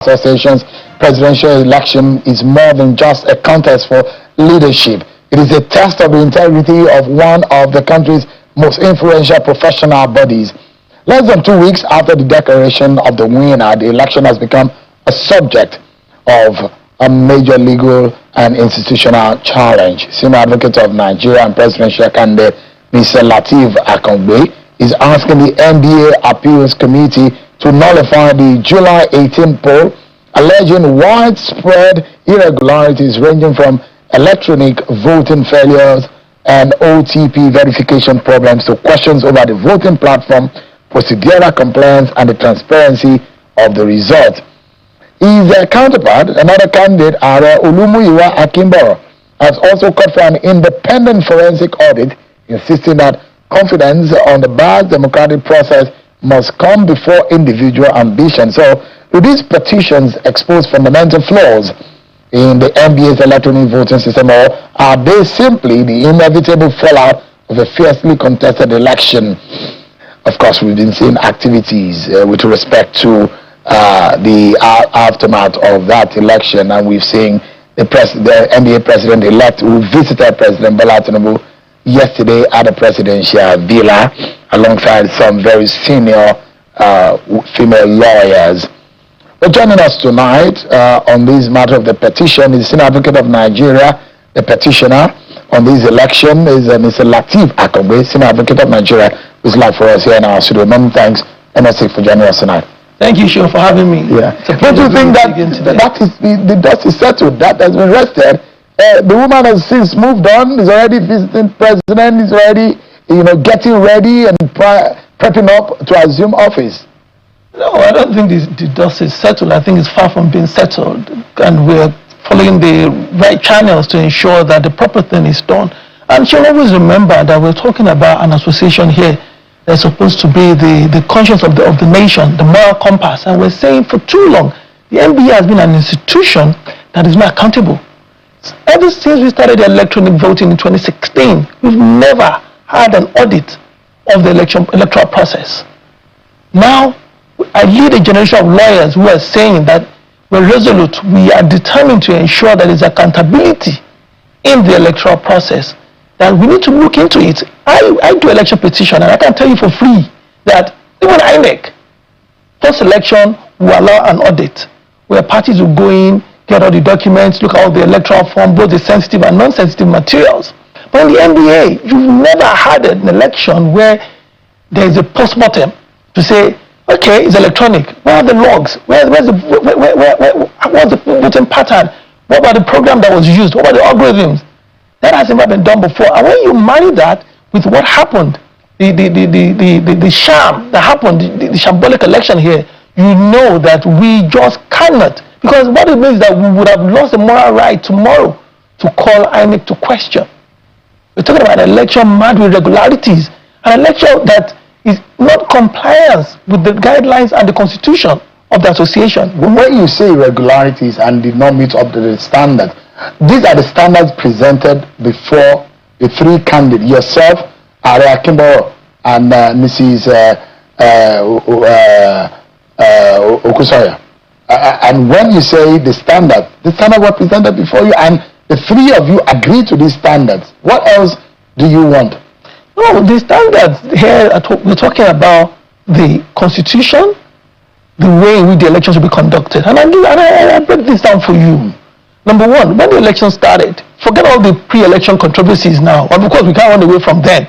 Association's presidential election is more than just a contest for leadership. It is a test of the integrity of one of the country's most influential professional bodies. Less than 2 weeks after the declaration of the winner, the election has become a subject of a major legal and institutional challenge. Senior Advocate of Nigeria and presidential candidate Mr. Lateef Akangbe is asking the NBA Appeals Committee to nullify the July 18 poll, alleging widespread irregularities ranging from electronic voting failures and OTP verification problems to questions over the voting platform, procedural compliance, and the transparency of the result. His counterpart, another candidate, Olumuyiwa Akangbe, has also called for an independent forensic audit, insisting that confidence on the vast democratic process must come before individual ambition. So, do these petitions expose fundamental flaws in the NBA's electronic voting system, or are they simply the inevitable fallout of a fiercely contested election? Of course, we've been seeing activities with respect to the aftermath of that election, and we've seen the NBA president-elect who visited President Bola Tinubu yesterday at the presidential villa alongside some very senior female lawyers. But joining us tonight on this matter of the petition is Senior Advocate of Nigeria. The petitioner on this election is Mr. Lateef Akangbe, Senior Advocate of Nigeria, who's live for us here in our studio. Many thanks, NSA, for joining us tonight. Thank you, Sean, for having me. Yeah. Don't you think that the dust is settled? That has been rested. The woman has since moved on. Is already visiting president. Is already, getting ready and prepping up to assume office. No, I don't think the dust is settled. I think it's far from being settled, and we're following the right channels to ensure that the proper thing is done. And she'll always remember that we're talking about an association here that's supposed to be the conscience of the nation, the moral compass. And we're saying for too long, the NBA has been an institution that is not accountable. Ever since we started the electronic voting in 2016, we've never had an audit of the electoral process. Now, I lead a generation of lawyers who are saying that we're resolute, we are determined to ensure that there's accountability in the electoral process, that we need to look into it. I do election petition, and I can tell you for free that even INEC, post-election, will allow an audit where parties will go in, get all the documents, look at all the electoral form, both the sensitive and non-sensitive materials. But in the NBA, you've never had an election where there is a post-mortem to say, okay, it's electronic. Where are the logs? What's the voting pattern? What about the program that was used? What about the algorithms? That has never been done before. And when you marry that with what happened, the sham that happened, the shambolic election here, you know that we just cannot. Because what it means is that we would have lost the moral right tomorrow to call INEC to question. We're talking about an election marred with irregularities, an election that is not compliance with the guidelines and the constitution of the association. When you say irregularities and did not meet up to the standards, these are the standards presented before the three candidates, yourself, Akangbe, and Mrs. Okusanya. And when you say the standard were presented before you, and the three of you agree to these standards. What else do you want? No, the standards here, we're talking about the constitution, the way in which the elections will be conducted. And I break this down for you. Number one, when the election started, forget all the pre-election controversies now. Of course, we can't run away from them.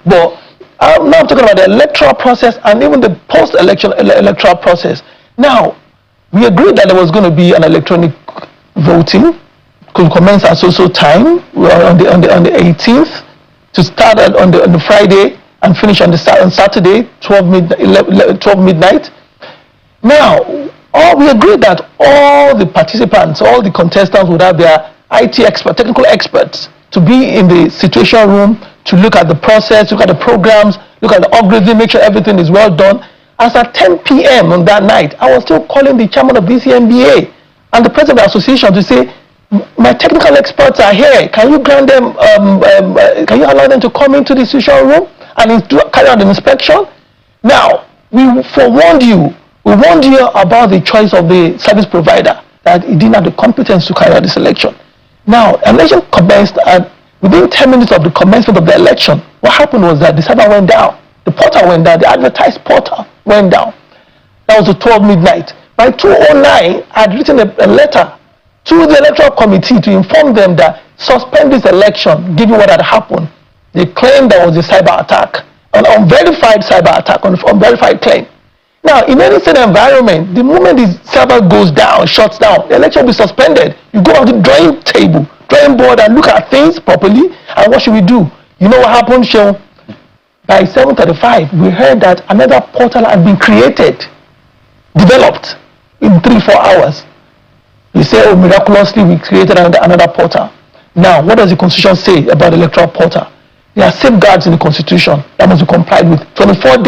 But now I'm talking about the electoral process and even the post-election electoral process. Now, we agreed that there was going to be an electronic voting, could commence at so time on the 18th, to start on the Friday and finish on Saturday, 12 midnight. Now, we agreed that all the participants, all the contestants would have their IT experts, technical experts, to be in the situation room to look at the process, look at the programs, look at the algorithm, make sure everything is well done. As at 10 p.m. on that night, I was still calling the chairman of BCNBA and the president of the association to say, my technical experts are here. Can you grant them? Can you allow them to come into the situation room and carry out an inspection? Now, we forewarned you We warned you about the choice of the service provider, that it didn't have the competence to carry out this election. Now, election commenced, and within 10 minutes of the commencement of the election, what happened was that the server went down, the portal went down, the advertised portal went down. That was at 12 midnight. By 2:09, I had written a letter to the electoral committee to inform them that suspend this election, given what had happened. They claimed there was a cyber attack, an unverified cyber attack, an unverified claim. Now, in any state environment, the moment the server goes down, shuts down, the election will be suspended. You go on the drawing board and look at things properly, and what should we do? You know what happened, Sean? By 7:35, we heard that another portal had been created, developed in 3-4 hours. We say, oh, miraculously, we created another portal. Now, what does the Constitution say about the electoral portal? There are safeguards in the Constitution that must be complied with. 21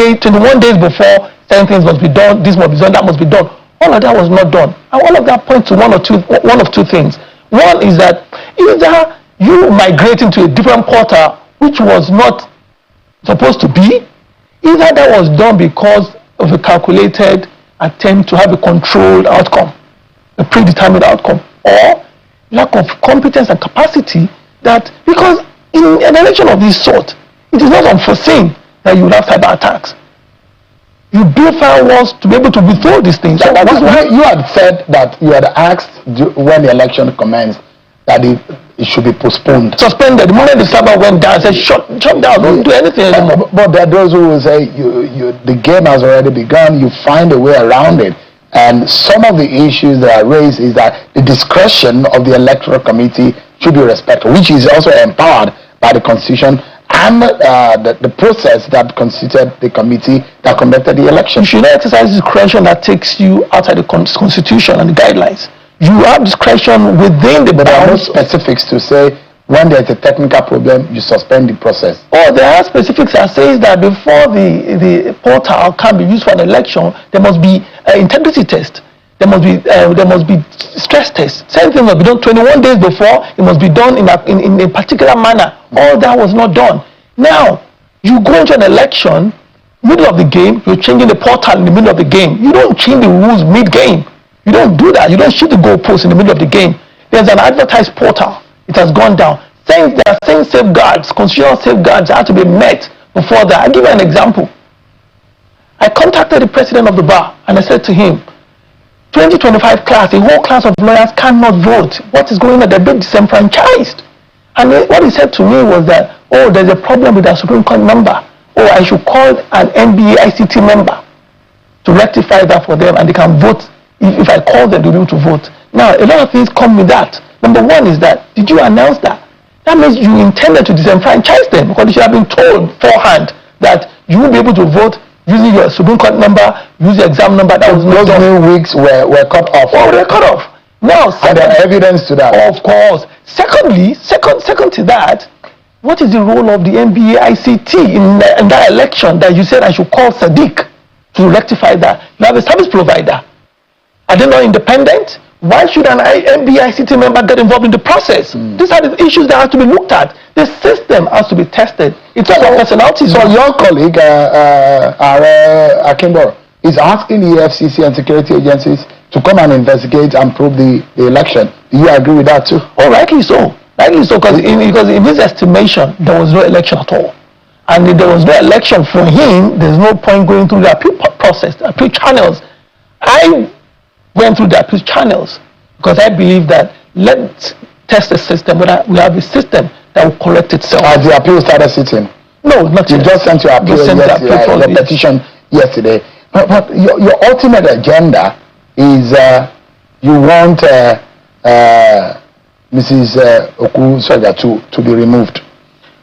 days before, certain things must be done, this must be done, that must be done. All of that was not done. And all of that points to one of two things. One is that either you migrating to a different portal, which was not supposed to be, either that was done because of a calculated attempt to have a controlled outcome, a predetermined outcome, or lack of competence and capacity, that because in an election of this sort, it is not unforeseen that you will have cyber attacks. You build firewalls to be able to withhold these things. So you had said that you had asked when the election commenced that it should be postponed. Suspended. The moment the server went down, said shut down, don't do anything anymore. But there are those who will say the game has already begun, you find a way around it. And some of the issues that are raised is that the discretion of the electoral committee should be respected, which is also empowered by the Constitution and the process that constituted the committee that conducted the election. You should not exercise discretion that takes you outside the Constitution and the guidelines. You have discretion within the bounds. But there are no specifics to say when there's a technical problem, you suspend the process. Oh, there are specifics that says that before the portal can be used for an election, there must be an integrity test. There must be stress tests. Same thing must be done 21 days before. It must be done in a particular manner. All that was not done. Now, you go into an election, middle of the game, you're changing the portal in the middle of the game. You don't change the rules mid-game. You don't do that. You don't shoot the goalpost in the middle of the game. There's an advertised portal. It has gone down. Saying there are same safeguards, constitutional safeguards have to be met before that. I'll give you an example. I contacted the president of the bar and I said to him, 2025 class, a whole class of lawyers cannot vote. What is going on? They're being disenfranchised. And what he said to me was that, oh, there's a problem with our Supreme Court member. Oh, I should call an NBA ICT member to rectify that for them, and they can vote. If I call them, they'll be able to vote. Now, a lot of things come with that. Number one is that, did you announce that? That means you intended to disenfranchise them, because you should have been told beforehand that you will be able to vote using your Supreme Court number, use your exam number. That was not those new weeks were cut off. Oh, they're cut off. Now, and there's evidence to that. Of course. Secondly, second to that, what is the role of the NBA ICT in that election that you said I should call Sadiq to rectify that? You have a service provider. Are they not independent? Why should an NBA ICT member get involved in the process? These are the issues that have to be looked at. The system has to be tested. It's all personalities. So your colleague, Akangbe, is asking the EFCC and security agencies to come and investigate and probe the election. Do you agree with that too? Oh, rightly so. Rightly so, because in his estimation, there was no election at all. And if there was no election for him, there's no point going through the appeal process, the appeal channels. I went through the appeal channels because I believe that let's test the system, whether we have a system that will correct itself. Has the appeal started sitting? No, not yet. You just sent your appeal yesterday, your petition yesterday. But your ultimate agenda is you want Mrs. Oku-Soja to be removed.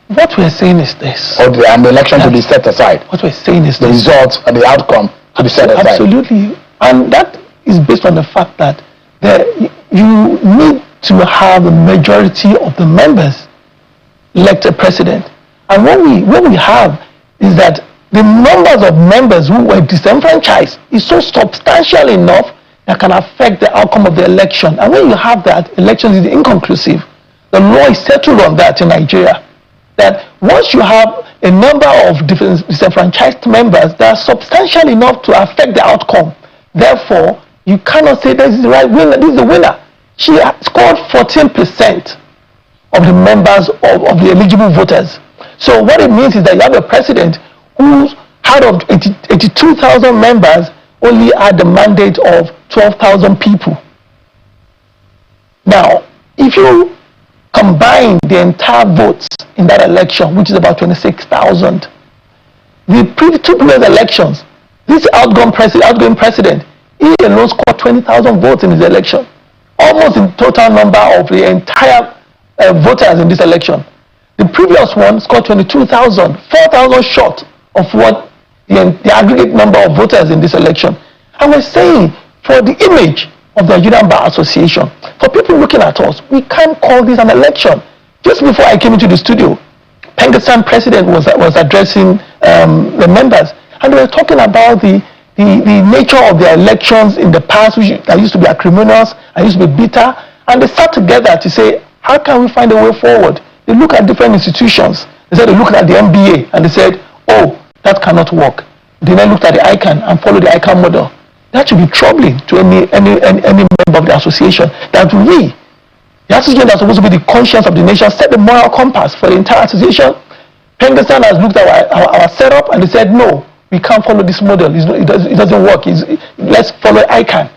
What we're saying is this. Or and the election to be set aside. What we're saying is the this. results and the outcome to be set aside. Absolutely. And that is based on the fact that you need to have a majority of the members elect a president. And what we have is that the numbers of members who were disenfranchised is so substantial enough that can affect the outcome of the election. And when you have that, election is inconclusive. The law is settled on that in Nigeria. That once you have a number of disenfranchised members that are substantial enough to affect the outcome, Therefore, you cannot say this is the right winner, this is the winner. She scored 14% of the members of the eligible voters. So what it means is that you have a president who, out of 82,000 members, only had the mandate of 12,000 people. Now, if you combine the entire votes in that election, which is about 26,000, the two previous elections, this outgoing president, he alone scored 20,000 votes in his election, almost the total number of the entire voters in this election. The previous one scored 22,000, 4,000 short of what the aggregate number of voters in this election. And we're saying, for the image of the Nigerian Bar Association, for people looking at us, we can't call this an election. Just before I came into the studio, Pengassan president was addressing the members, and they were talking about the nature of the elections in the past, which that used to be acrimonious and used to be bitter, and they sat together to say, how can we find a way forward? They look at different institutions. They said they looked at the NBA and they said, oh, that cannot work. They then looked at the ICANN and followed the ICANN model. That should be troubling to any member of the association, that we, the association that's supposed to be the conscience of the nation, set the moral compass for the entire association. Pengassan has looked at our setup and they said, no, we can't follow this model. It doesn't work. Let's follow ICANN.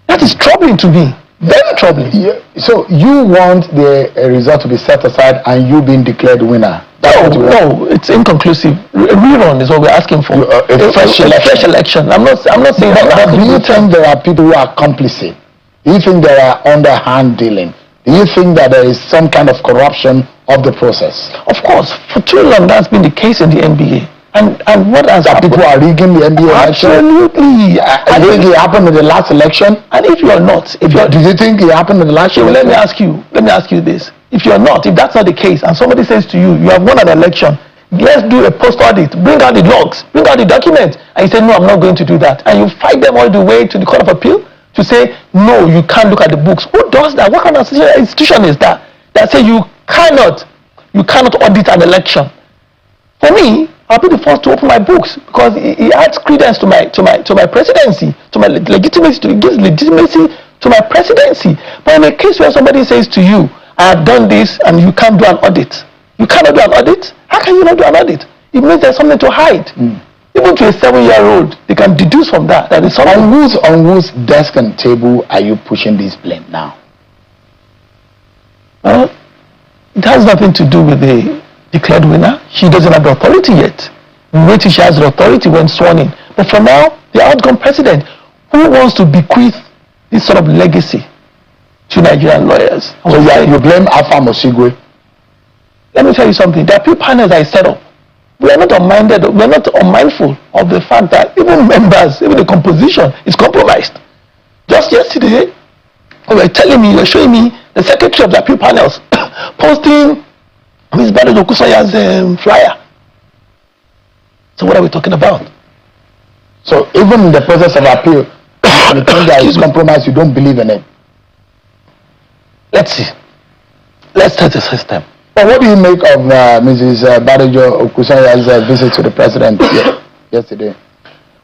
That is troubling to me. Very troubling. Yeah. So you want the result to be set aside and you being declared winner? No, it's inconclusive. A rerun is what we're asking for. A fresh election. I'm not saying that. But do you think there are people who are complicit? Do you think there are underhand dealing? Do you think that there is some kind of corruption of the process? Of course, for too long that's been the case in the NBA. And what has happened? People are rigging the NBA election? Absolutely. I think it happened in the last election. And if you're not, do you think it happened in the last election? Let me ask you this. If that's not the case, and somebody says to you, you have won an election, let's do a post audit, bring out the logs, bring out the documents, and you say, no, I'm not going to do that. And you fight them all the way to the Court of Appeal to say, no, you can't look at the books. Who does that? What kind of institution is that? That say you cannot audit an election. For me, I'll be the first to open my books because it adds credence to my presidency, to my legitimacy, it gives legitimacy to my presidency. But in a case where somebody says to you, I have done this and you can't do an audit. You cannot do an audit? How can you not do an audit? It means there's something to hide. Even to a 7-year-old, they can deduce from that is something. On whose desk and table are you pushing this blame now? Well, it has nothing to do with the declared winner. She doesn't have the authority yet. We wait till she has the authority when sworn in. But for now, the outgoing president, who wants to bequeath this sort of legacy to Nigerian lawyers? So you blame Alpha Mosigwe? Let me tell you something. There are few panels I set up. We are not unmindful of the fact that even members, even the composition is compromised. Just yesterday, you were showing me the secretary of the appeal panels posting Ms. Badu Okusanya's flyer. So what are we talking about? So even in the process of appeal, the thing that is compromised, you don't believe in it? Let's see. Let's test the system. But what do you make of Mrs. Badajo Okusanya's visit to the president yesterday?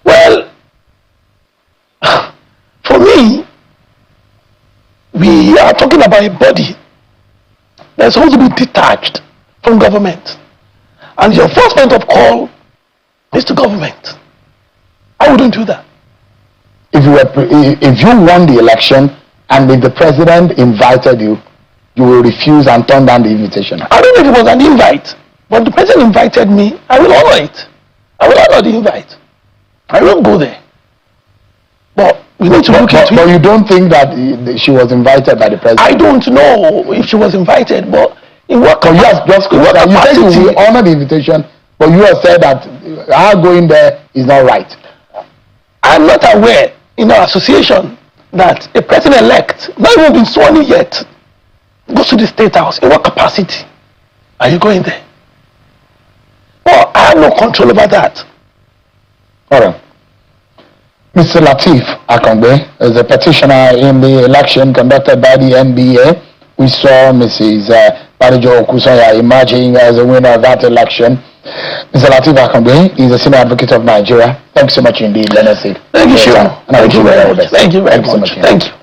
Well, for me, we are talking about a body that's supposed to be detached from government. And your first point of call is to government. I wouldn't do that. If you won the election and if the president invited you, you will refuse and turn down the invitation. I don't know if it was an invite, but the president invited me. I will honor it. I will honor the invite. I won't go there. But we need to look into it. But you don't think that she was invited by the president? I don't know if she was invited, but in what capacity? You said you will honor the invitation, but you have said that our going there is not right. I'm not aware in our association that a president-elect, not even been sworn in yet, goes to the State House. In what capacity are you going there? Well, I have no control over that. All right. Mr. Lateef Akangbe is a petitioner in the election conducted by the NBA. We saw Mrs. Badajo Okusanya emerging as a winner of that election. Mr. Lateef Akangbe is a senior advocate of Nigeria. Thanks so much indeed, Leonard. Thank you, Sean. Thank you very much. Thank you very much. Thank you.